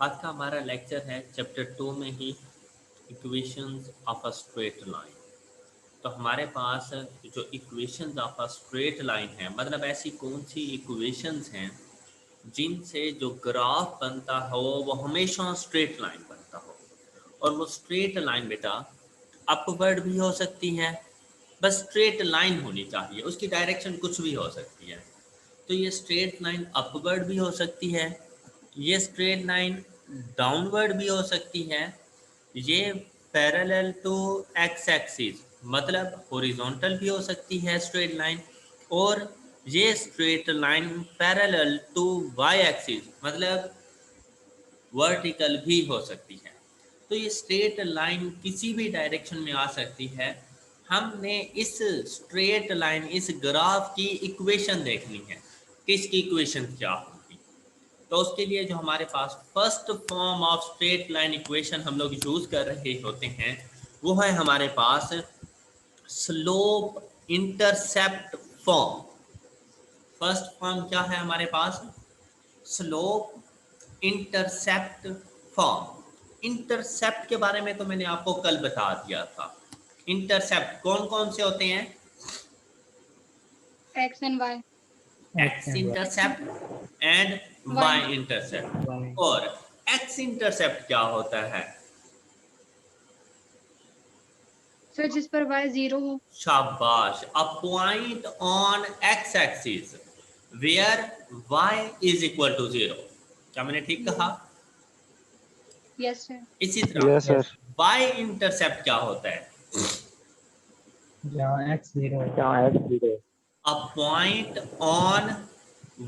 आज का हमारा लेक्चर है चैप्टर 2 में ही equations of a straight line. तो हमारे पास जो equations of a straight line है, मतलब ऐसी कौन सी इक्वेशंस हैं जिनसे जो ग्राफ बनता हो वो हमेशा स्ट्रेट लाइन बनता हो। और वो स्ट्रेट लाइन बेटा अपवर्ड भी हो सकती है, बस स्ट्रेट लाइन होनी चाहिए, उसकी डायरेक्शन कुछ भी हो सकती है। तो ये स्ट्रेट लाइन अपवर्ड भी हो सकती है, ये स्ट्रेट लाइन डाउनवर्ड भी हो सकती है, ये पैरेलल टू एक्स एक्सिस मतलब हॉरिजॉन्टल भी हो सकती है स्ट्रेट लाइन, और ये straight line parallel to Y axis मतलब वर्टिकल भी हो सकती है। तो ये स्ट्रेट लाइन किसी भी डायरेक्शन में आ सकती है। हमने इस स्ट्रेट लाइन, इस ग्राफ की इक्वेशन देखनी है कि इसकी इक्वेशन क्या होगी। तो उसके लिए जो हमारे पास first form of straight line equation हम लोग यूज कर रहे होते हैं वो है हमारे पास slope intercept form. First form क्या है हमारे पास? Slope intercept form. इंटरसेप्ट के बारे में तो मैंने आपको कल बता दिया था। इंटरसेप्ट कौन कौन से होते हैं? X and Y. X intercept and Y. Y intercept. और एक्स इंटरसेप्ट क्या होता है? सर जिस पर Y 0 हो। शाबाश, a point on X axis where y is equal to 0। क्या मैंने ठीक कहा? Yes sir. इसी तरह यस सर। y इंटरसेप्ट क्या होता है? जहाँ x 0 a point on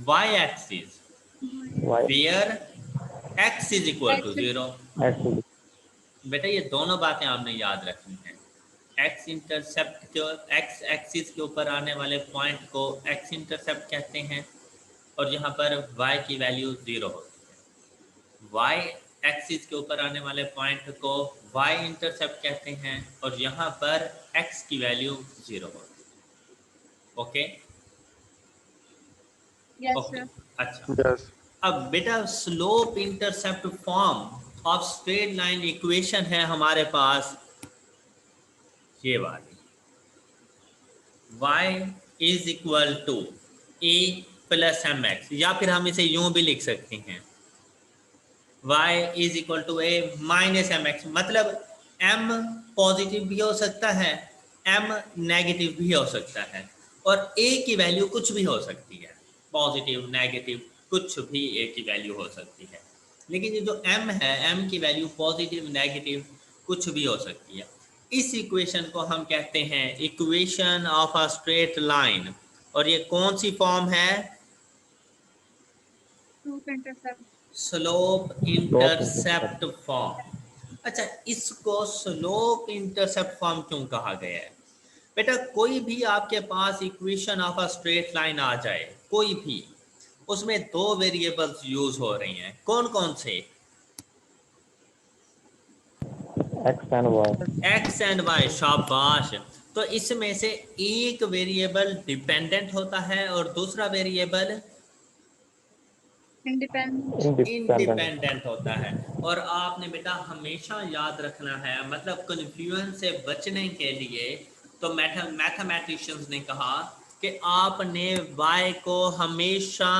y axis where x is equal to X. 0। बेटा ये दोनों बातें आपने याद रखनी है। x इंटरसेप्ट के x एक्सिस के ऊपर आने वाले पॉइंट को x इंटरसेप्ट कहते हैं, और यहाँ पर y की वैल्यू 0 होती है। y एक्सिस के ऊपर आने वाले पॉइंट को y इंटरसेप्ट कहते हैं, और यहाँ पर x की वैल्यू 0 होती है। Okay yes okay, sir. अच्छा। यस। अब बेटा slope intercept form of straight line equation है हमारे पास ये वाली, y is equal to a plus M X, या फिर हम इसे यूं भी लिख सकते हैं y is equal to a minus M X. मतलब m पॉजिटिव भी हो सकता है, m नेगेटिव भी हो सकता है, और a की वैल्यू कुछ भी हो सकती है, पॉजिटिव नेगेटिव कुछ भी a की वैल्यू हो सकती है। लेकिन ये जो m है, m की वैल्यू पॉजिटिव नेगेटिव कुछ भी हो सकती है। इस इक्वेशन को हम कहते हैं equation of a straight line, और ये कौन सी फॉर्म है? Slope intercept. Slope intercept form. अच्छा, इसको स्लोप इंटरसेप्ट फॉर्म क्यों कहा गया है? बेटा कोई भी आपके पास equation of a straight line आ जाए, कोई भी, उसमें दो वेरिएबल्स यूज हो रही हैं। कौन कौन से? X and Y. शाबाश। तो इसमें से एक वेरिएबल डिपेंडेंट होता है और दूसरा वेरिएबल Independent. इंडिपेंडेंट होता है। और आपने बेटा हमेशा याद रखना है, मतलब कन्फ्यूजन से बचने के लिए, तो मैथमेटिशियंस ने कहा कि आपने y को हमेशा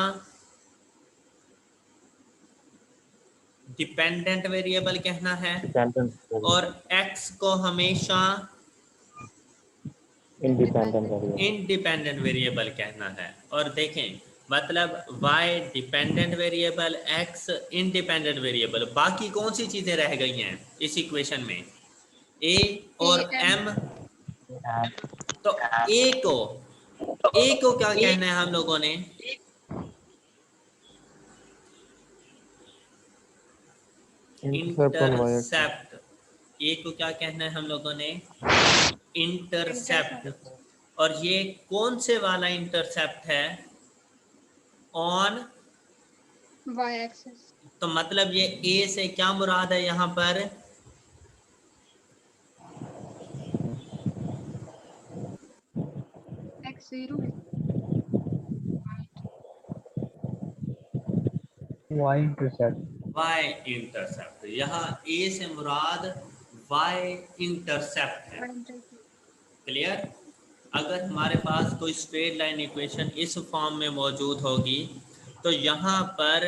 डिपेंडेंट वेरिएबल कहना है और x को हमेशा इंडिपेंडेंट वेरिएबल कहना है। और देखें, मतलब y dependent variable, x independent variable, बाकी कौन सी चीजें रह गई हैं इस इक्वेशन में? a और A M. m। तो a को क्या कहना है हम लोगों ने? इंटरसेप्ट। a को क्या कहना है हम लोगों ने? इंटरसेप्ट। Intercept. और ये कौन से वाला इंटरसेप्ट है? ऑन। Y axis. तो मतलब ये a से क्या मुराद है यहाँ पर? X 0. y इंटरसेप्ट। Y intercept. यहाँ ए से मुराद वाई इंटरसेप्ट है। क्लियर? अगर हमारे पास कोई स्ट्रेट लाइन इक्वेशन इस फॉर्म में मौजूद होगी तो यहाँ पर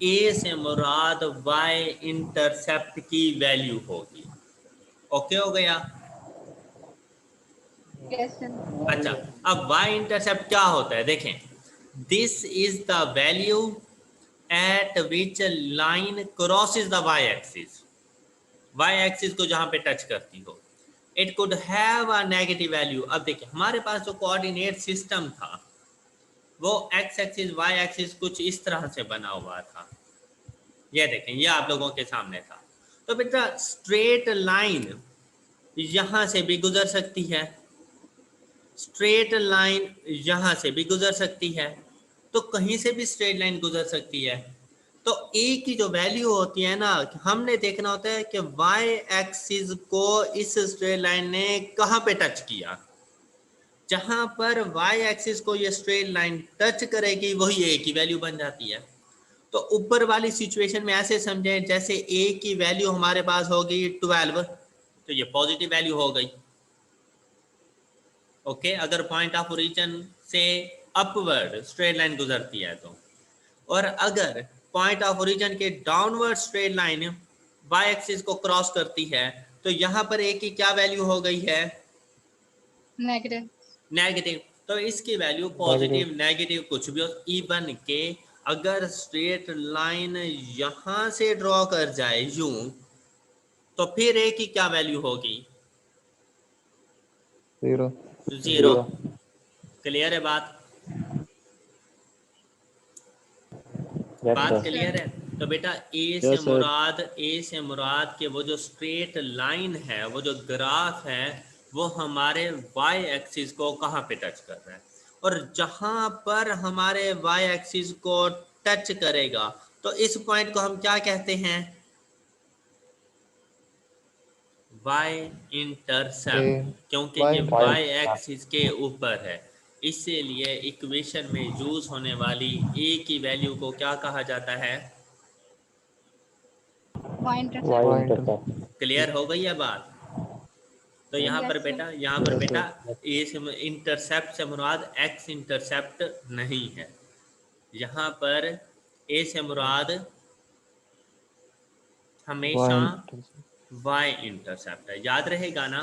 ए से मुराद वाई इंटरसेप्ट की वैल्यू होगी। ओके हो गया? Yes sir. अच्छा, अब वाई इंटरसेप्ट क्या होता है देखें। This is the value at which line crosses the Y axis. Y axis को जहां पे टच करती हो। It could have a negative value. अब देखिए हमारे पास जो कोऑर्डिनेट सिस्टम था वो एक्स एक्सिस वाई एक्सिस कुछ इस तरह से बना हुआ था। ये देखें, ये आप लोगों के सामने था। तो बेटा स्ट्रेट लाइन यहां से भी गुजर सकती है, स्ट्रेट लाइन यहां से भी गुजर सकती है, तो कहीं से भी स्ट्रेट लाइन गुजर सकती है। तो ए की जो वैल्यू होती है ना, हमने देखना होता है कि वाई एक्सिस को इस स्ट्रेट लाइन ने कहां पे टच किया। जहां पर वाई एक्सिस को ये स्ट्रेट लाइन टच करेगी वही ए की वैल्यू बन जाती है। तो ऊपर वाली सिचुएशन में ऐसे समझें जैसे ए की वैल्यू हमारे पास होगी 12, तो ये पॉजिटिव वैल्यू हो गई। ओके, अगर पॉइंट ऑफ ओरिजिन से अपवर्ड स्ट्रेट लाइन गुजरती है तो। और अगर पॉइंट ऑफ ओरिजिन के downward straight line Y axis को क्रॉस करती है तो यहाँ पर ए की क्या वैल्यू हो गई है? नेगेटिव। नेगेटिव। तो इसकी वैल्यू पॉजिटिव नेगेटिव कुछ भी हो, इवन के अगर स्ट्रेट लाइन यहां से ड्रॉ कर जाए यूं तो फिर ए की क्या वैल्यू होगी? 0। क्लियर है बात? बात क्लियर है? तो बेटा ए से मुराद के वो जो स्ट्रेट लाइन है, वो जो ग्राफ है, वो हमारे वाई एक्सिस को कहाँ पे टच कर रहा है। और जहां पर हमारे वाई एक्सिस को टच करेगा तो इस पॉइंट को हम क्या कहते हैं? वाई इंटरसेप्ट, क्योंकि ये वाई एक्सिस के ऊपर है। इसीलिए इक्वेशन में यूज होने वाली ए की वैल्यू को क्या कहा जाता है? Y intercept. क्लियर हो गई है बात? तो यहाँ पर बेटा ए से इंटरसेप्ट से मुराद एक्स इंटरसेप्ट नहीं है। यहाँ पर ए से मुराद हमेशा वाई इंटरसेप्ट है। याद रहेगा ना?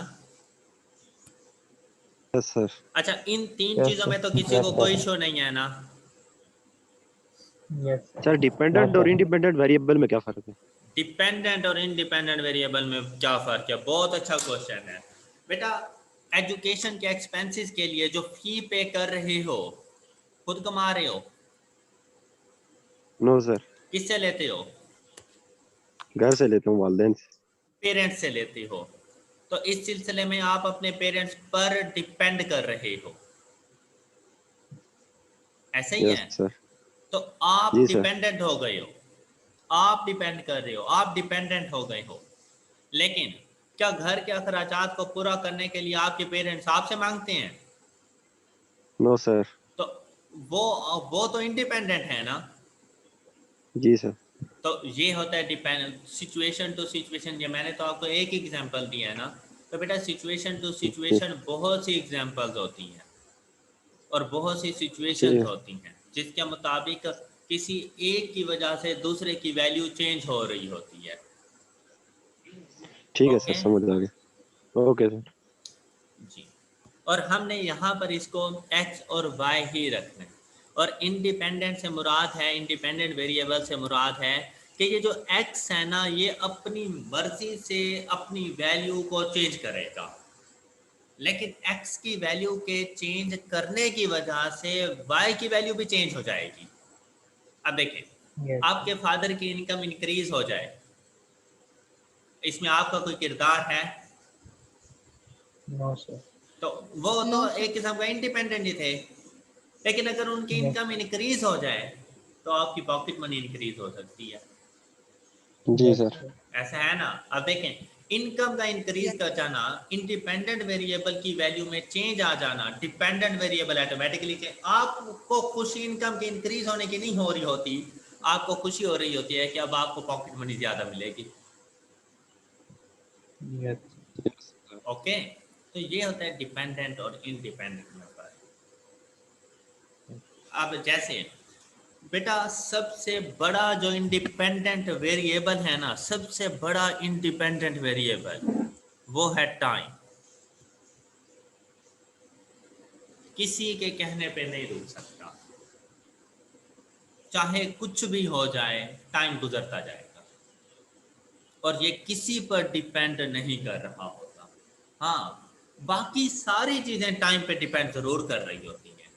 Yes sir. अच्छा, इन तीन चीजों में तो किसी को कोई इशू नहीं है ना? सर डिपेंडेंट और इंडिपेंडेंट वेरिएबल में क्या फर्क है? डिपेंडेंट और इंडिपेंडेंट वेरिएबल में क्या फर्क है? बहुत अच्छा क्वेश्चन है बेटा। एजुकेशन के एक्सपेंसेस के लिए जो फी पे कर रहे हो, खुद कमा रहे हो? No sir. किससे लेते हो? घर से लेता हूँ, वालिदैन से। पेरेंट्स से लेते हो। तो इस सिलसिले में आप अपने पेरेंट्स पर डिपेंड कर रहे हो, ऐसे ही है? सर। तो आप जी डिपेंडेंट हो गए हो, आप डिपेंड कर रहे हो, आप डिपेंडेंट हो गए हो। लेकिन क्या घर के अखराजात को पूरा करने के लिए आपके पेरेंट्स आपसे मांगते हैं? No sir. तो वो तो इंडिपेंडेंट है ना? जी सर। तो ये होता है डिपेंडेंट, सिचुएशन टू सिचुएशन। ये मैंने तो आपको एक एग्जांपल दिया है ना। तो बेटा सिचुएशन टू सिचुएशन बहुत सी एग्जांपल्स होती हैं और बहुत सी सिचुएशंस होती हैं जिसके मुताबिक किसी एक की वजह से दूसरे की वैल्यू चेंज हो रही होती है। ठीक है सर, समझ आ गया। ओके सर जी। और हमने यहाँ पर इसको x और y ही रखना है। और इंडिपेंडेंट से मुराद है, इंडिपेंडेंट वेरिएबल से मुराद है कि ये जो x है ना, ये अपनी मर्जी से अपनी वैल्यू को चेंज करेगा। लेकिन x की वैल्यू के चेंज करने की वजह से y की वैल्यू भी चेंज हो जाएगी। अब देखिए, आपके फादर की इनकम इंक्रीज हो जाए, इसमें आपका कोई किरदार है? No sir. तो वो तो एक किस्म का इंडिपेंडेंट ही थे। लेकिन अगर उनकी इनकम इंक्रीज हो जाए तो आपकी पॉकेट मनी इंक्रीज हो सकती है। जी सर। ऐसा है ना? अब देखें, इनकम का इंक्रीज कर जाना, इंडिपेंडेंट वेरिएबल की वैल्यू में चेंज आ जाना, डिपेंडेंट वेरिएबल ऑटोमेटिकली आपको खुशी इनकम के इंक्रीज होने की नहीं हो रही होती, आपको खुशी हो रही होती है कि अब आपको पॉकेट मनी ज़्यादा मिलेगी। ओके, तो ये होता है डिपेंडेंट और इंडिपेंडेंट मेंबर। अब जैसे बेटा सबसे बड़ा जो इंडिपेंडेंट वेरिएबल है ना, सबसे बड़ा इंडिपेंडेंट वेरिएबल वो है टाइम। किसी के कहने पे नहीं रुक सकता, चाहे कुछ भी हो जाए टाइम गुजरता जाएगा और ये किसी पर डिपेंड नहीं कर रहा होता। हाँ, बाकी सारी चीजें टाइम पे डिपेंड जरूर कर रही होती हैं,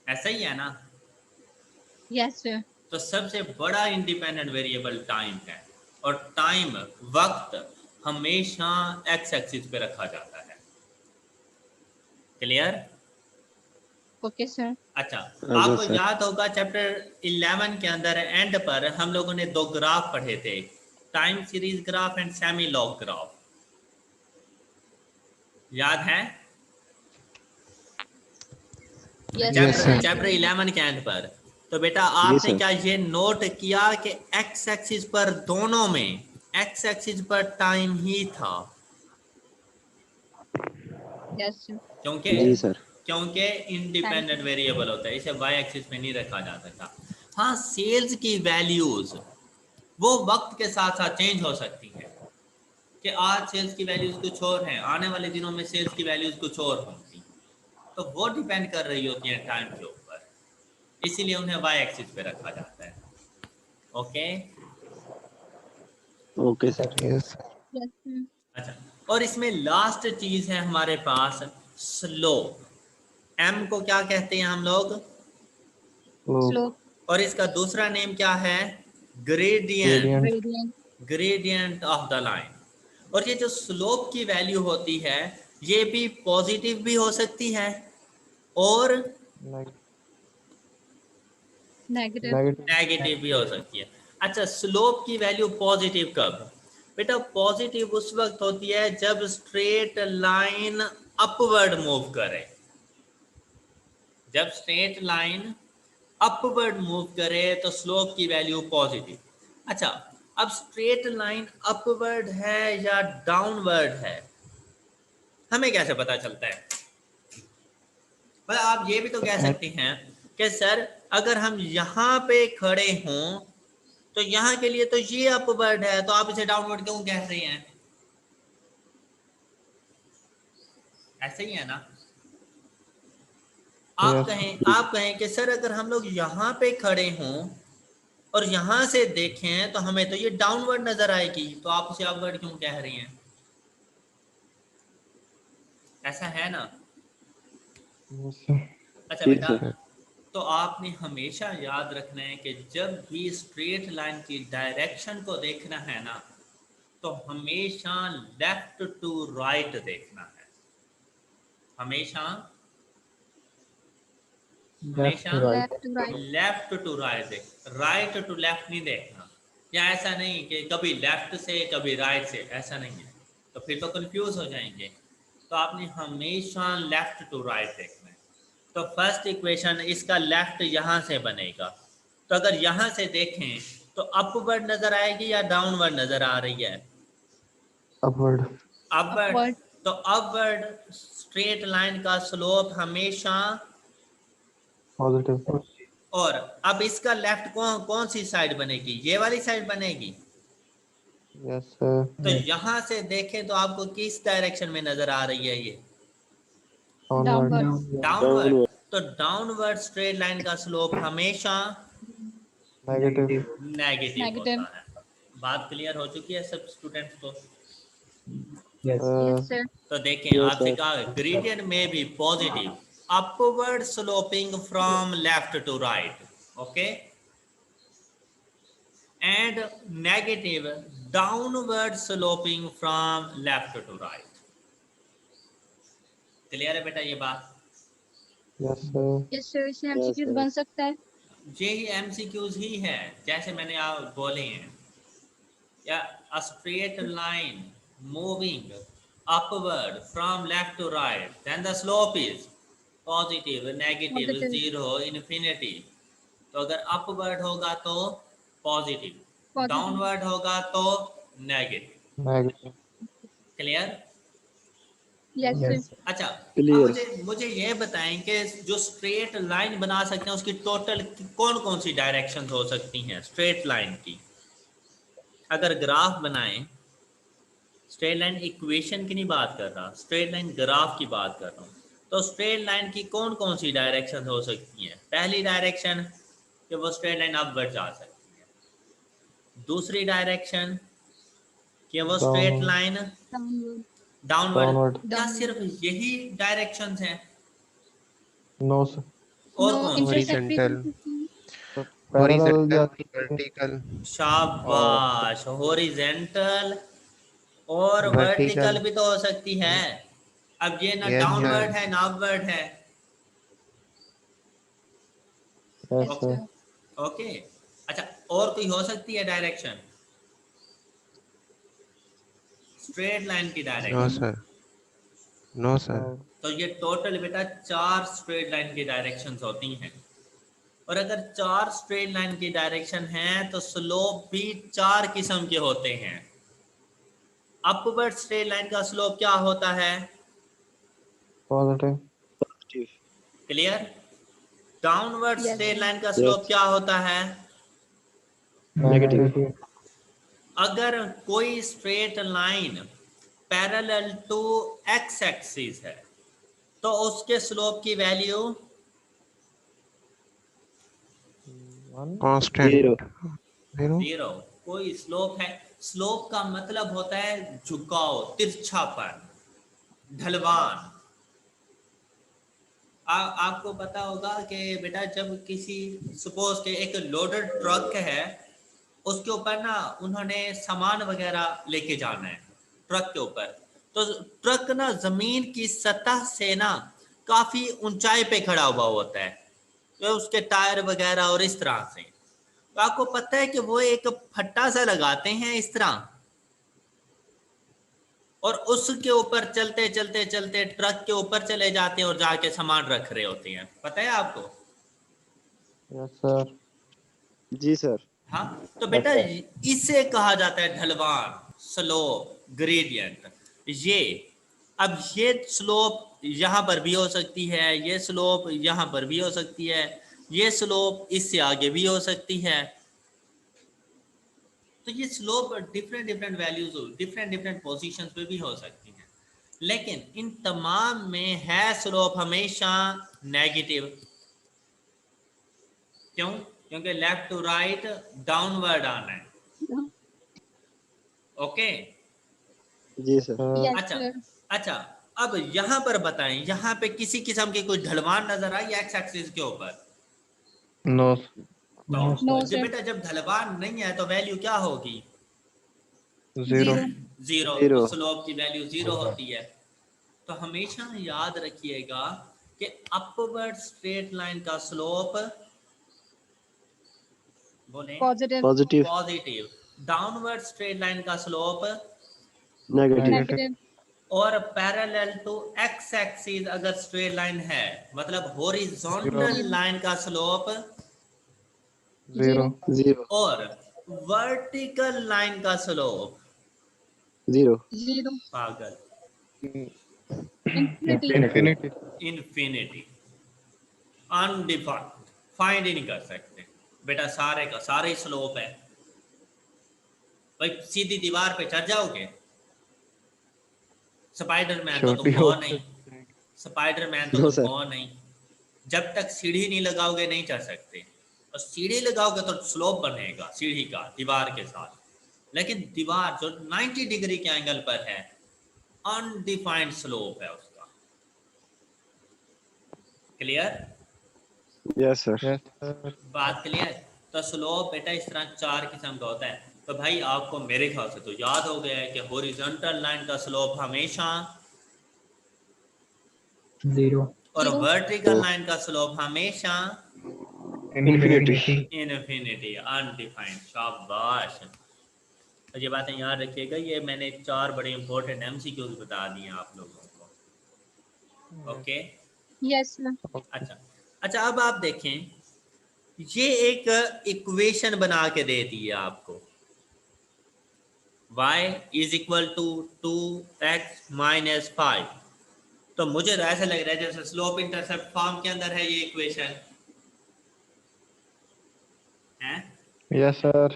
ऐसा ही है ना। Yes sir. तो सबसे बड़ा इंडिपेंडेंट वेरिएबल टाइम है और टाइम वक्त हमेशा एक्स एक्सिस पे रखा जाता है। क्लियर? Okay sir. अच्छा, हाँ आपको सर। याद होगा चैप्टर 11 के अंदर एंड पर हम लोगों ने दो ग्राफ पढ़े थे, time series graph and semi log graph, याद है? Yes sir. चैप्टर 11 के एंड पर। तो बेटा जी आपने सर। क्या ये नोट किया कि एक्स एक्सिस पर दोनों में एक्स एक्सिस पर टाइम ही था, यस सर। क्योंकि जी सर। क्योंकि इंडिपेंडेंट वेरिएबल होता है, इसे वाई एक्सिस पे नहीं रखा जा सकता। हाँ, सेल्स की वैल्यूज वो वक्त के साथ साथ चेंज हो सकती हैं कि आज सेल्स की वैल्यूज कुछ और हैं, आने वाले दिनों में सेल्स की वैल्यूज कुछ और होंगी, तो वो डिपेंड कर रही होती हैं टाइम के ऊपर, इसीलिए उन्हें वाई एक्सिस पे रखा जाता है। Okay, okay sir. Yes sir. अच्छा, और इसमें लास्ट चीज है हमारे पास स्लोप। एम को क्या कहते हैं हम लोग? स्लोप। और इसका दूसरा नेम क्या है? Gradient. Gradient. Gradient of the line. और ये जो स्लोप की वैल्यू होती है ये भी पॉजिटिव भी हो सकती है और नेगेटिव। नेगेटिव भी हो सकती है। अच्छा, स्लोप की वैल्यू पॉजिटिव कब? बेटा पॉजिटिव उस वक्त होती है जब स्ट्रेट लाइन अपवर्ड मूव करे। जब स्ट्रेट लाइन अपवर्ड मूव करे तो स्लोप की वैल्यू पॉजिटिव। अच्छा, अब स्ट्रेट लाइन अपवर्ड है या डाउनवर्ड है हमें कैसे पता चलता है? पर आप ये भी तो कह सकते हैं कि सर अगर हम यहाँ पे खड़े हों तो यहाँ के लिए तो ये अपवर्ड है, तो आप इसे डाउनवर्ड क्यों कह रहे हैं? ऐसे ही है ना। आप कहें कि सर अगर हम लोग यहाँ पे खड़े हों और यहाँ से देखें तो हमें तो ये डाउनवर्ड नजर आएगी, तो आप उसे अपवर्ड क्यों कह रही हैं? ऐसा है ना। अच्छा जी बेटा, सर। तो आपने हमेशा याद रखना है कि जब भी स्ट्रेट लाइन की डायरेक्शन को देखना है ना तो हमेशा लेफ्ट टू राइट देखना है। हमेशा हमेशा left to right. Left to right देख, राइट टू लेफ्ट नहीं देखना। या ऐसा नहीं कि कभी लेफ्ट से कभी राइट से, ऐसा नहीं है, तो फिर तो कंफ्यूज हो जाएंगे। तो आपने हमेशा लेफ्ट टू राइट देखना है। तो फर्स्ट इक्वेशन इसका लेफ्ट यहाँ से बनेगा, तो अगर यहाँ से देखें तो अपवर्ड नजर आएगी या डाउनवर्ड नजर आ रही है? अपवर्ड। अपवर्ड। तो अपवर्ड स्ट्रेट लाइन का स्लोप हमेशा पॉजिटिव। और अब इसका लेफ्ट कौन सी साइड बनेगी? ये वाली साइड बनेगी। Yes sir. तो यहाँ से देखें तो आपको किस डायरेक्शन में नजर आ रही है ये? डाउनवर्ड। डाउनवर्ड। तो डाउनवर्ड स्ट्रेट लाइन का स्लोप हमेशा नेगेटिव नेगेटिव। होता है। बात क्लियर हो चुकी है सब स्टूडेंट्स को? Yes sir. तो देखें आपसे कहा ग्रेडियंट में भी positive upward sloping from left to right, okay, and negative downward sloping from left to right. Clear है बेटा ये बात? Yes sir. इससे एमसीक्यूज बन सकता है। ये ही एमसीक्यूज ही है जैसे मैंने आप बोले हैं, या a straight line moving upward from left to right then the slope is positive, negative, Positive. 0, infinity. तो अगर अपवर्ड होगा तो पॉजिटिव, Positive. डाउनवर्ड होगा तो negative. Negative. Clear? Yes, sir. अच्छा, अब क्लियर। मुझे ये बताएं कि जो स्ट्रेट लाइन बना सकते हैं उसकी टोटल कौन कौन सी डायरेक्शंस हो सकती हैं स्ट्रेट लाइन की? अगर ग्राफ बनाएं, स्ट्रेट लाइन इक्वेशन की नहीं बात कर रहा, स्ट्रेट लाइन ग्राफ की बात कर रहा हूँ, तो स्ट्रेट लाइन की कौन कौन सी डायरेक्शन हो सकती हैं? पहली डायरेक्शन कि वो स्ट्रेट लाइन अपवर्ड जा सकती है। दूसरी डायरेक्शन कि वो straight downward. Line Downward. Downward. Downward. क्या Downward. सिर्फ यही डायरेक्शंस हैं नो सर। और No कौन सी? intersecting. हॉरिजेंटल, पैरेलल या वर्टिकल शाबाश, हॉरिजेंटल और वर्टिकल। वर्टिकल भी तो हो सकती है। अब ये ना यस डाउनवर्ड सर। है ना अपवर्ड है। Yes Yes, sir. sir. Okay, अच्छा और कोई हो सकती है डायरेक्शन स्ट्रेट लाइन की no direction? Sir, no sir. तो ये टोटल बेटा 4 स्ट्रेट लाइन की डायरेक्शंस होती हैं, और अगर 4 स्ट्रेट लाइन की डायरेक्शन है तो स्लोप भी 4 किस्म के होते हैं। अपवर्ड स्ट्रेट लाइन का स्लोप क्या होता है? Positive. Positive. Clear? Downward Yes, straight sir. Line का स्लोप यस। क्या होता है? नेगेटिव। नेगेटिव। अगर कोई straight line parallel to X axis है तो उसके स्लोप की वैल्यू कांस्टेंट। जीरो। जीरो। 0। कोई स्लोप है, स्लोप का मतलब होता है झुकाव, तिरछापन, ढलवान। आपको पता होगा कि बेटा जब किसी सपोज के एक लोडेड ट्रक है, उसके ऊपर ना उन्होंने सामान वगैरह लेके जाना है ट्रक के ऊपर, तो ट्रक ना जमीन की सतह से ना काफी ऊंचाई पे खड़ा हुआ होता है, तो उसके टायर वगैरह और इस तरह से। तो आपको पता है कि वो एक फट्टा सा लगाते हैं इस तरह, और उसके ऊपर चलते चलते चलते ट्रक के ऊपर चले जाते हैं और जाके सामान रख रहे होते हैं। पता है आपको? Yes sir. जी सर। हाँ, तो बेटा इसे कहा जाता है ढलवान, स्लोप, ग्रेडियंट। ये अब ये स्लोप यहाँ पर भी हो सकती है, ये स्लोप यहाँ पर भी हो सकती है, ये स्लोप इससे आगे भी हो सकती है। तो ये slope different different values, different different positions पे भी हो सकती हैं, लेकिन इन तमाम में है स्लोप हमेशा नेगेटिव। क्यों? क्योंकि लेफ्ट टू राइट डाउनवर्ड आना है। ओके, जी सर। Yes, अच्छा sir. अच्छा, अब यहाँ पर बताएं, यहाँ पे किसी किस्म की कोई ढलवान नजर आई एक्स एक्सिस के ऊपर? नो। तो No, जब sir. बेटा जब ढलवान नहीं है तो वैल्यू क्या होगी? जीरो। Zero. जीरो। जीरो। तो स्लोप की वैल्यू 0 होती है। तो हमेशा याद रखिएगा कि अपवर्ड स्ट्रेट लाइन का स्लोप बोले Positive. Positive. Positive, downward straight line का स्लोप, नेगेटिव। Negative. और पैरेलल टू एक्स एक्सिस अगर स्ट्रेट लाइन है मतलब हॉरिजॉन्टल Zero. लाइन का स्लोप, जीरो। जीरो। और वर्टिकल लाइन का स्लोप, जीरो। Zero. पागल, Infinity. Infinity. Infinity, undefined, find ही नहीं कर सकते बेटा। सारे का सारे स्लोप है भाई। सीधी दीवार पे चढ़ जाओगे, स्पाइडरमैन तो तुम छोटी हो हो नहीं, स्पाइडरमैन तो नो तुम सर। हो नहीं। जब तक सीढ़ी नहीं लगाओगे नहीं चढ़ सकते, और सीढ़ी लगाओगे तो स्लोप बनेगा सीढ़ी का दीवार के साथ, लेकिन दीवार जो 90 डिग्री के एंगल पर है, अनडिफाइंड स्लोप है उसका। Clear? Yes sir. Yes sir. बात क्लियर? तो स्लोप बेटा इस तरह 4 किस्म का होता है। तो भाई आपको मेरे ख्याल से तो याद हो गया है कि हॉरिजॉन्टल लाइन का स्लोप हमेशा, जीरो। और Zero. वर्टिकल लाइन का स्लोप हमेशा इन्फिनिटी। Infinity, undefined. शाबाश। तो ये बातें याद रखिएगा, ये मैंने 4 बड़े इंपॉर्टेंट एमसीक्यूज बता दिए आप लोगों को। Okay, Yes, sir. अच्छा अच्छा, अब आप देखें ये एक इक्वेशन बना के दे दी है आपको, y is equal to 2x minus 5। तो मुझे तो ऐसा लग रहा है जैसे स्लोप इंटरसेप्ट फॉर्म के अंदर है ये इक्वेशन है। Yes, sir.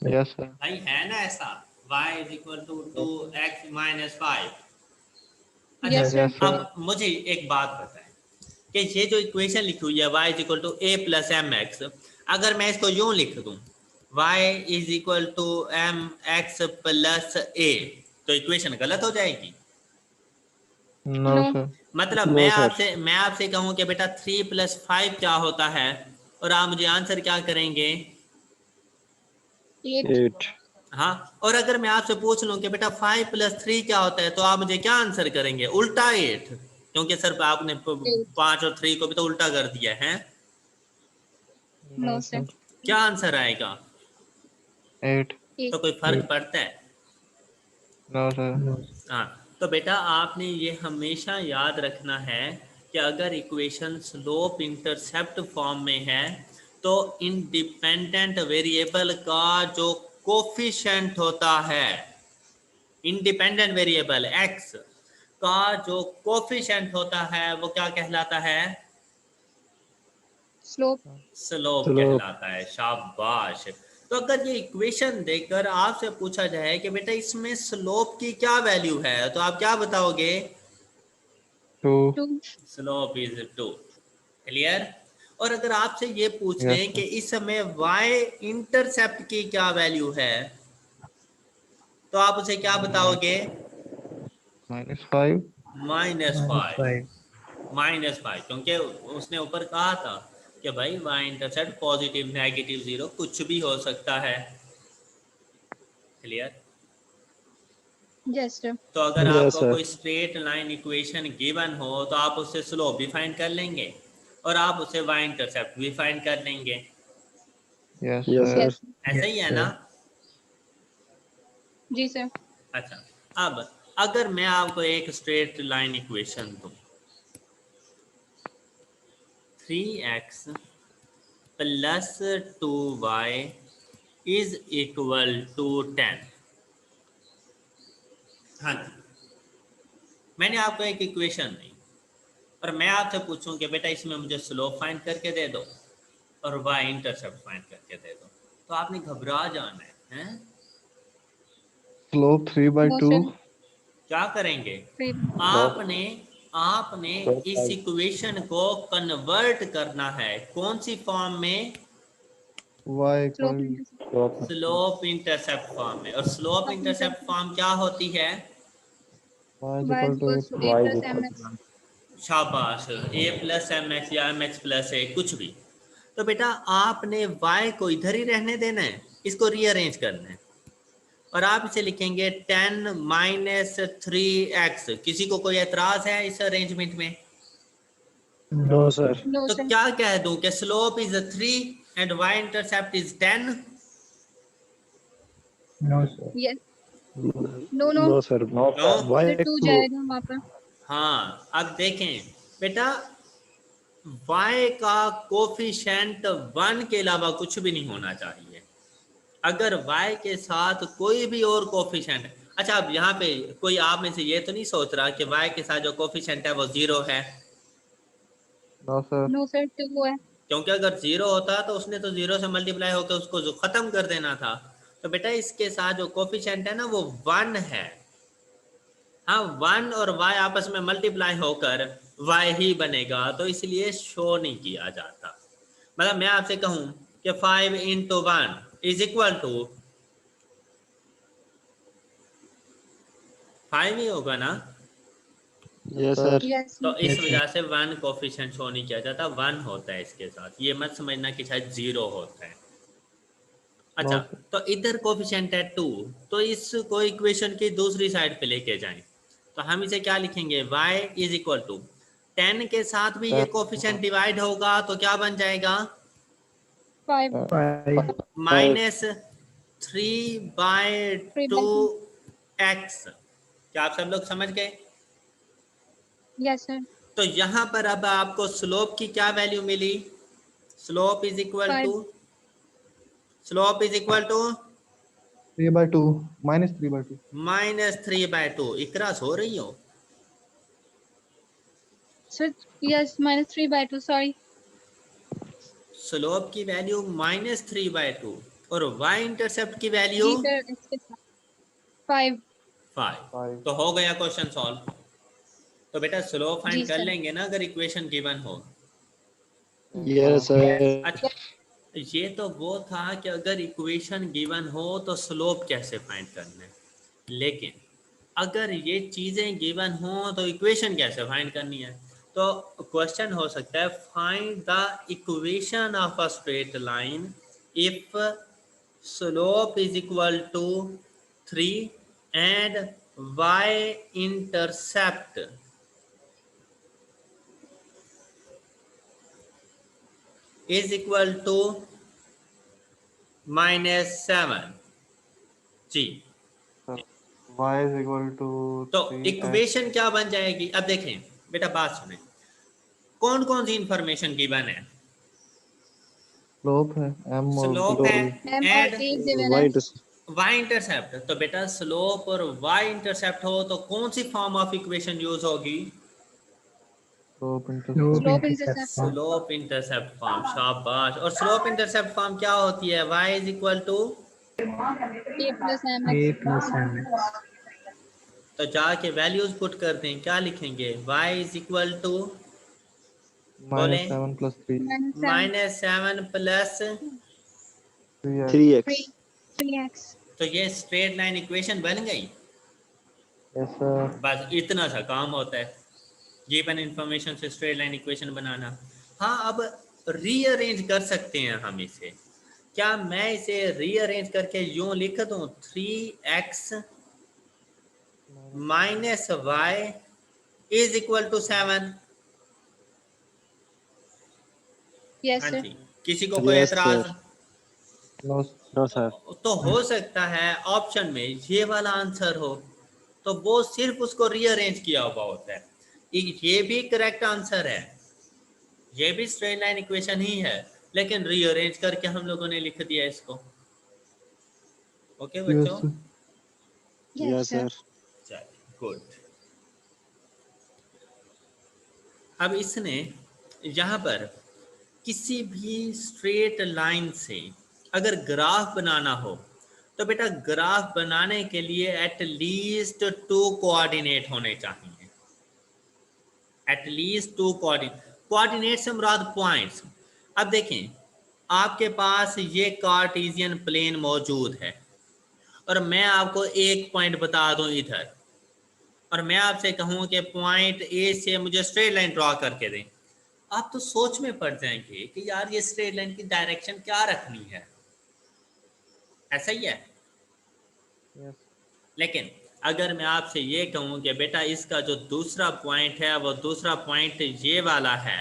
Yes, sir. भाई है ना ऐसा, y is equal to 2x minus 5। अच्छा, Yes, sir. Yes, sir. अब मुझे एक बात बताएं कि ये जो इक्वेशन लिखी हुई है y is equal to a plus M X, अगर मैं इसको यूं लिख दूं y is equal to M X plus A, तो इक्वेशन गलत हो जाएगी। No, No. sir. मतलब No, sir. मैं आपसे कहूं कि बेटा 3 प्लस 5 क्या होता है, और आप मुझे आंसर क्या करेंगे? 8. 8. हाँ, और अगर मैं आपसे पूछ लूं कि बेटा 5 प्लस 3 क्या होता है, तो आप मुझे क्या आंसर करेंगे? उल्टा 8, क्योंकि सर आपने 5 और 3 को भी तो उल्टा कर दिया है। No, sir. क्या आंसर आएगा? 8. तो कोई फर्क पड़ता है? No, sir. हाँ, तो बेटा आपने ये हमेशा याद रखना है कि अगर इक्वेशन स्लोप इंटरसेप्ट फॉर्म में है तो इंडिपेंडेंट वेरिएबल का जो कोफिशिएंट होता है, इंडिपेंडेंट वेरिएबल x का जो कोफिशिएंट होता है वो क्या कहलाता है? Slope. Slope Slope. कहलाता है। शाबाश। तो अगर ये इक्वेशन देखकर आपसे पूछा जाए कि बेटा इसमें स्लोप की क्या वैल्यू है, तो आप क्या बताओगे? 2. 2. Slope is 2। क्लियर? और अगर आपसे ये पूछ Yes, लें कि इस समय y इंटरसेप्ट की क्या वैल्यू है, तो आप उसे क्या बताओगे? -5. -5। -5, क्योंकि उसने ऊपर कहा था कि भाई y intercept positive negative zero कुछ भी हो सकता है। क्लियर? Yes, sir. तो अगर Yes, आपको sir. कोई स्ट्रेट लाइन इक्वेशन गिवन हो तो आप उससे स्लोप भी फाइंड कर लेंगे और आप उससे y इंटरसेप्ट भी फाइंड कर लेंगे। Yes, Yes, sir. Yes. ऐसा ही है ना? जी sir. अच्छा, अब अगर मैं आपको एक स्ट्रेट लाइन इक्वेशन दूं, 3x plus 2y is equal to 10। हाँ जी, मैंने आपको एक इक्वेशन दी और मैं आपसे पूछूं कि बेटा इसमें मुझे स्लोप फाइंड करके दे दो और y इंटरसेप्ट फाइंड करके दे दो, तो आपने घबरा जाना है, हैं? Slope 3/2. No, sir. क्या करेंगे? 3. आपने इस इक्वेशन को कन्वर्ट करना है कौन सी फॉर्म में? Y Slope equal intercept. Slope intercept form में। और स्लोप इंटरसेप्ट फॉर्म क्या होती है? y is Y equal is to equals to A plus MX. शाबाश, a प्लस एम एक्स या एम एक्स प्लस ए, कुछ भी। तो बेटा आपने y को इधर ही रहने देना है, इसको रीअरेंज करना है और आप इसे लिखेंगे 10 माइनस 3x। किसी को कोई एतराज है इस अरेंजमेंट में? No, sir. No, तो sir. क्या कह दूं कि slope is 3 and y intercept is 10? Yes. No, no. No, sir. No? Why फिर 2 2? जाएगा वहाँ पर. हाँ, अब देखें बेटा y का कोफिशिएंट 1 के अलावा कुछ भी नहीं होना चाहिए। अगर y के साथ कोई भी और कोफिशिएंट, अच्छा अब यहाँ पे कोई आप में से ये तो नहीं सोच रहा कि y के साथ जो कोफिशिएंट है वो 0 है? No, sir. No, sir. 2 है. क्योंकि अगर 0 होता तो उसने तो 0 से मल्टीप्लाई होकर उसको जो खत्म कर देना था। तो बेटा इसके साथ जो कोफिशिएंट है ना वो 1 है। हाँ, 1 और y आपस में मल्टीप्लाई होकर y ही बनेगा, तो इसलिए शो नहीं किया जाता। मतलब मैं आपसे कहूं कि 5 इंटू 1 इज इक्वल टू 5 ही होगा ना? Yes, sir. Yes. तो इस वजह से 1 कोफिशिएंट शो नहीं किया जाता, 1 होता है इसके साथ। ये मत समझना कि शायद 0 होता है। अच्छा, तो इधर कोफिशिएंट है 2, तो इसको इक्वेशन की दूसरी साइड पे लेके जाएं, तो हम इसे क्या लिखेंगे? y इज इक्वल टू 10 के साथ भी ये कोफिशिएंट डिवाइड होगा तो क्या बन जाएगा? 5. Minus 3/2 x। क्या आप सब लोग समझ गए? Yes, sir. तो यहाँ पर अब आपको स्लोप की क्या वैल्यू मिली? Slope is equal Five. To, slope is equal to 3/2 -3/2 -3/2। इकरा सो रही हो? Sir, yes, -3/2. Sorry. स्लोप की वैल्यू -3/2 और y इंटरसेप्ट की वैल्यू जी सर, इसके साथ 5. 5। 5 तो हो गया क्वेश्चन सॉल्व। तो बेटा स्लोप जी फाइंड कर सर. लेंगे ना अगर इक्वेशन गिवन हो। Yes sir. अच्छा, ये तो वो था कि अगर इक्वेशन गिवन हो तो स्लोप कैसे फाइंड करना है, लेकिन अगर ये चीज़ें गिवन हो तो इक्वेशन कैसे फाइंड करनी है। तो क्वेश्चन हो सकता है find the equation of a straight line if slope is equal to 3 and y intercept is equal to -7। जी, y is equal to तो 3x इक्वेशन क्या बन जाएगी? अब देखें बेटा, बात सुने, कौन कौन सी इंफॉर्मेशन गिवन है? स्लोप है m और स्लोप b है M और एंड A given वाई है. y intercept. तो बेटा स्लोप और y इंटरसेप्ट हो तो कौन सी फॉर्म ऑफ इक्वेशन यूज होगी? Slope intercept Slope intercept. Slope intercept form. शाबाश। और स्लोप इंटरसेप्ट फॉर्म क्या होती है? y is equal to, A plus MX. तो जाके वैल्यूज पुट कर दें, क्या लिखेंगे? y इज इक्वल टू, बोले, -7 + 3 -7 प्लस, 3x 3x। 3x. तो ये स्ट्रेट लाइन इक्वेशन बन गई। yes sir बस इतना सा काम होता है गिवन इंफॉर्मेशन से स्ट्रेट लाइन इक्वेशन बनाना। हाँ, अब रीअरेंज कर सकते हैं हम इसे। क्या मैं इसे रीअरेंज करके यूं लिख दूं 3x minus Y is equal to 7? Yes हाँ sir. जी, किसी को कोई यस एतराज? सर। no no sir. तो हो सकता है ऑप्शन में ये वाला आंसर हो, तो वो सिर्फ उसको रीअरेंज किया हुआ होता है। ये भी करेक्ट आंसर है, ये भी स्ट्रेट लाइन इक्वेशन ही है, लेकिन रीअरेंज करके हम लोगों ने लिख दिया इसको। ओके yes बच्चों, sir. Yes yes sir. Sir. चलिए गुड। अब इसने यहाँ पर किसी भी स्ट्रेट लाइन से अगर ग्राफ बनाना हो तो बेटा ग्राफ बनाने के लिए एट लीस्ट 2 कोऑर्डिनेट होने चाहिए। एट लीस्ट 2 कोऑर्डिनेट से मुराद पॉइंट्स। अब देखें, आपके पास ये कार्टेशियन प्लेन मौजूद है और मैं आपको एक पॉइंट बता दूं इधर, और मैं आपसे कहूं कि पॉइंट ए से मुझे स्ट्रेट लाइन ड्रॉ करके दें, आप तो सोच में पड़ जाएंगे कि यार ये स्ट्रेट लाइन की डायरेक्शन क्या रखनी है। ऐसा ही है। yes लेकिन अगर मैं आपसे ये कहूं कि बेटा इसका जो दूसरा पॉइंट है वो दूसरा पॉइंट ये वाला है,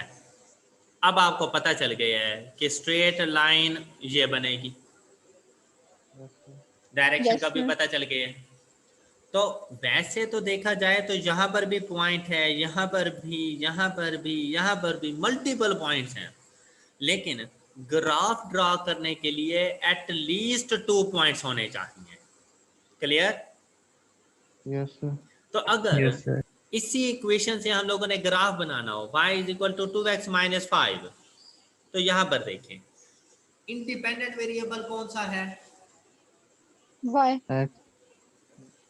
अब आपको पता चल गया है कि स्ट्रेट लाइन ये बनेगी, yes sir. डायरेक्शन Yes का भी sir. पता चल गया है। तो वैसे तो देखा जाए तो यहाँ पर भी पॉइंट है, यहाँ पर भी, यहाँ पर भी, यहाँ पर भी मल्टीपल पॉइंट्स हैं, लेकिन ग्राफ ड्रॉ करने के लिए एट लीस्ट 2 पॉइंट्स होने चाहिए। क्लियर? yes sir. तो अगर इसी इक्वेशन से हम लोगों ने ग्राफ बनाना हो y is equal to 2x minus 5, तो यहाँ पर देखें इंडिपेंडेंट वेरिएबल कौन सा है? Y.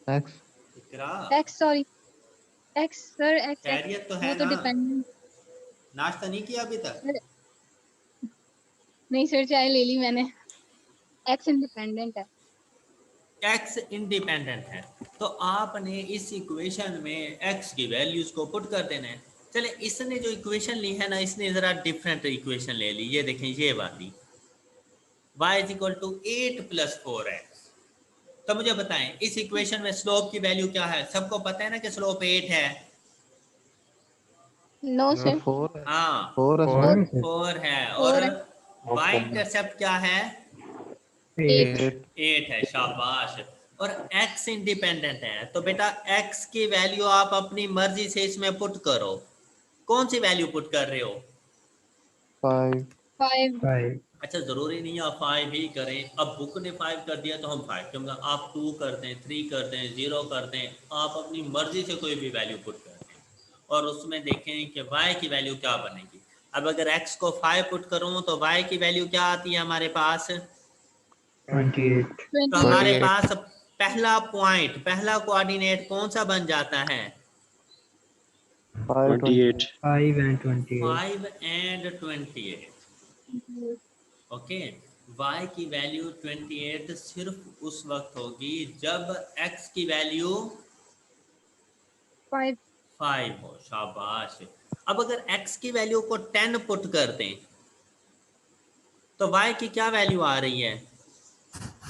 x इकरा, X sorry. X sir. X. खैरियत तो है वो तो ना? डिपेंडेंट. नाश्ता नहीं किया अभी तक? नहीं सर, चाय ले ली मैंने. X इंडिपेंडेंट है. x इंडिपेंडेंट है, तो आपने इस इक्वेशन में x की वैल्यूज को पुट कर देना है। चले, इसने जो इक्वेशन ली है ना, इसने जरा डिफरेंट इक्वेशन ले ली। ये देखें, ये वाली y is equal to 8 + 4x। तो मुझे बताएं इस इक्वेशन में स्लोप की वैल्यू क्या है? सबको पता है ना कि स्लोप 8 है। No sir. 4 है हाँ, 4 है Four. sir. 4 है। 4 और है. y इंटरसेप्ट क्या है? 8. 8 है। शाबाश। और x इंडिपेंडेंट है, तो बेटा x की वैल्यू आप अपनी मर्जी से इसमें पुट करो। कौन सी वैल्यू पुट कर रहे हो? 5 5 अच्छा, ज़रूरी नहीं आप 5 ही करें। अब बुक ने 5 कर दिया तो हम 5, क्योंकि आप 2 कर दें, 3 कर दें, 0 कर दें, आप अपनी मर्ज़ी से कोई भी वैल्यू पुट कर दें और उसमें देखें कि y की वैल्यू क्या बनेगी। अब अगर x को 5 पुट करूँ तो y की वैल्यू क्या आती है हमारे पास? 28 तो हमारे 28 पास पहला पॉइंट, पहला कोऑर्डिनेट कौन सा बन जाता है? 28 5 and 28 5 and 28। ओके, y की वैल्यू 28 सिर्फ उस वक्त होगी जब x की वैल्यू 5 5 हो। शाबाश। अब अगर x की वैल्यू को 10 पुट कर दें तो y की क्या वैल्यू आ रही है?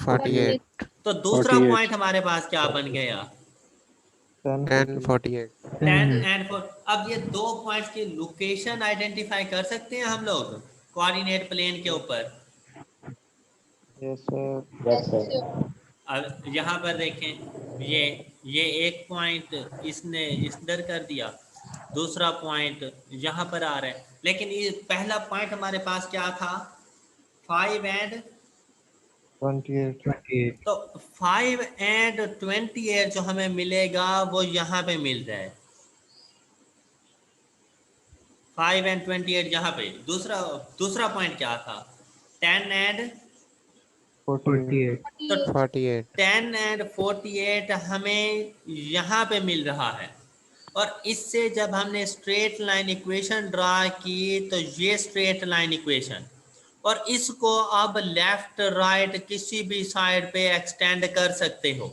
48 तो दूसरा 48 पॉइंट हमारे पास क्या बन गया? 10 10 48 10 एंड 4। अब ये दो पॉइंट्स की लोकेशन आइडेंटिफाई कर सकते हैं हम लोग कोऑर्डिनेट प्लेन के ऊपर। Yes, sir. अब यहाँ पर देखें, ये एक पॉइंट इसने इधर कर दिया, दूसरा पॉइंट यहाँ पर आ रहा है, लेकिन ये पहला पॉइंट हमारे पास क्या था? 5 एंड 28. तो 5 एंड 28 जो हमें मिलेगा वो यहाँ पे मिल रहा है। 5 एंड 28 यहाँ पे। दूसरा पॉइंट क्या था? 10 एंड 48. तो 48 10 एंड 48 हमें यहाँ पे मिल रहा है। और इससे जब हमने स्ट्रेट लाइन इक्वेशन ड्रा की तो ये स्ट्रेट लाइन इक्वेशन, और इसको अब लेफ्ट राइट किसी भी साइड पे एक्सटेंड कर सकते हो।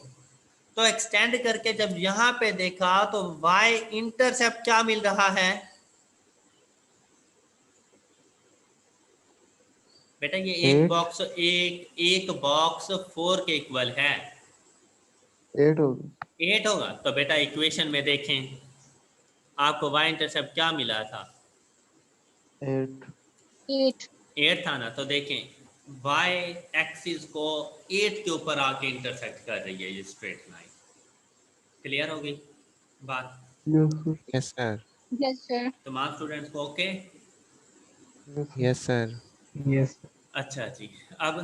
तो एक्सटेंड करके जब यहाँ पे देखा तो y इंटरसेप्ट क्या मिल रहा है बेटा? ये एक 8. बॉक्स एक बॉक्स 4 के इक्वल है। 8 होगी. 8 होगा तो बेटा इक्वेशन में देखें आपको y इंटरसेप्ट क्या मिला था? 8. 8 था ना। तो देखें y एक्सिस को 8 के ऊपर आके इंटरसेक्ट कर रही है ये स्ट्रेट लाइन। क्लियर हो गई बात? Yes, sir. yes sir तमाम स्टूडेंट्स को okay? Yes, sir. yes sir अच्छा जी, अब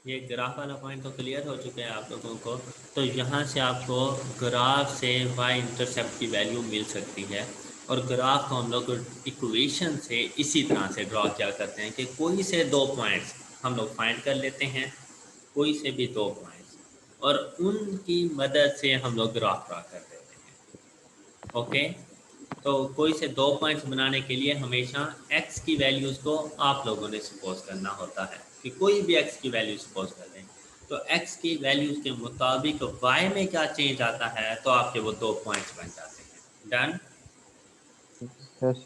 ये ग्राफ वाला पॉइंट तो क्लियर हो चुके हैं आप लोगों को। तो यहाँ से आपको ग्राफ से y इंटरसेप्ट की वैल्यू मिल सकती है, और ग्राफ को हम लोग इक्वेशन से इसी तरह से ड्रॉ किया करते हैं कि कोई से दो पॉइंट्स हम लोग फाइंड कर लेते हैं, कोई से भी दो पॉइंट्स, और उनकी मदद से हम लोग ग्राफ ड्रॉ कर देते हैं। ओके, तो कोई से दो पॉइंट्स बनाने के लिए हमेशा x की वैल्यूज़ को आप लोगों ने सपोज करना होता है कि कोई भी x की वैल्यू सपोज कर दें, तो x की वैल्यूज़ के मुताबिक y में क्या चेंज आता है तो आपके वो दो पॉइंट्स बन जाते हैं। डन? Yes.